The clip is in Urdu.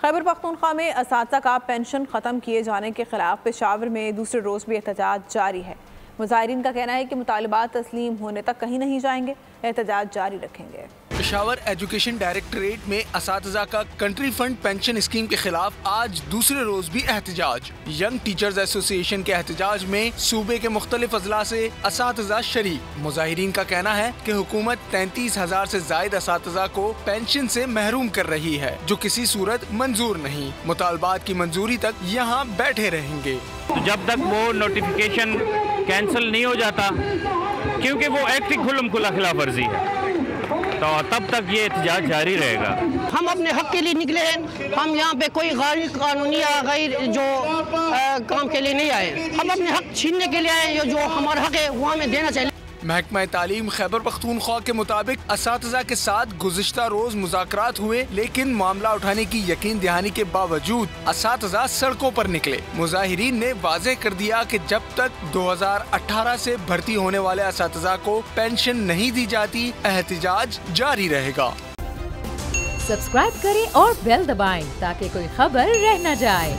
خیبر پختونخوا میں اساتذہ کا پینشن ختم کیے جانے کے خلاف پشاور میں دوسرے روز بھی احتجاج جاری ہے۔ مظاہرین کا کہنا ہے کہ مطالبات تسلیم ہونے تک کہیں نہیں جائیں گے، احتجاج جاری رکھیں گے۔ پشاور ایجوکیشن ڈائریکٹوریٹ میں اساتذہ کا کنٹری فنڈ پینشن اسکیم کے خلاف آج دوسرے روز بھی احتجاج۔ ینگ ٹیچرز ایسوسی ایشن کے احتجاج میں صوبے کے مختلف اضلاع سے اساتذہ شریک۔ مظاہرین کا کہنا ہے کہ حکومت 33,000 سے زائد اساتذہ کو پینشن سے محروم کر رہی ہے، جو کسی صورت منظور نہیں۔ مطالبات کی منظوری تک یہاں بیٹھے رہیں گے۔ جب تک وہ نوٹیفیکیشن کینسل نہیں ہو جاتا، کیونکہ وہ ایکٹ کی کھلم کھلا خلاف ورزی ہے، تو تب تک یہ احتجاج جاری رہے گا۔ ہم اپنے حق کے لیے نکلے ہیں، ہم یہاں پہ کوئی غیر قانونی یا غیر جو کام کے لیے نہیں آئے، ہم اپنے حق چھیننے کے لیے آئے، جو ہمارا حق ہے وہ ہمیں دینا چاہیے۔ محکمہ تعلیم خیبر پختونخوا کے مطابق اساتذہ کے ساتھ گزشتہ روز مذاکرات ہوئے، لیکن معاملہ اٹھانے کی یقین دہانی کے باوجود اساتذہ سڑکوں پر نکلے۔ مظاہرین نے واضح کر دیا کہ جب تک 2018 سے بھرتی ہونے والے اساتذہ کو پینشن نہیں دی جاتی، احتجاج جاری رہے گا۔ سبسکرائب کریں اور بیل دبائیں تاکہ کوئی خبر رہ نہ جائے۔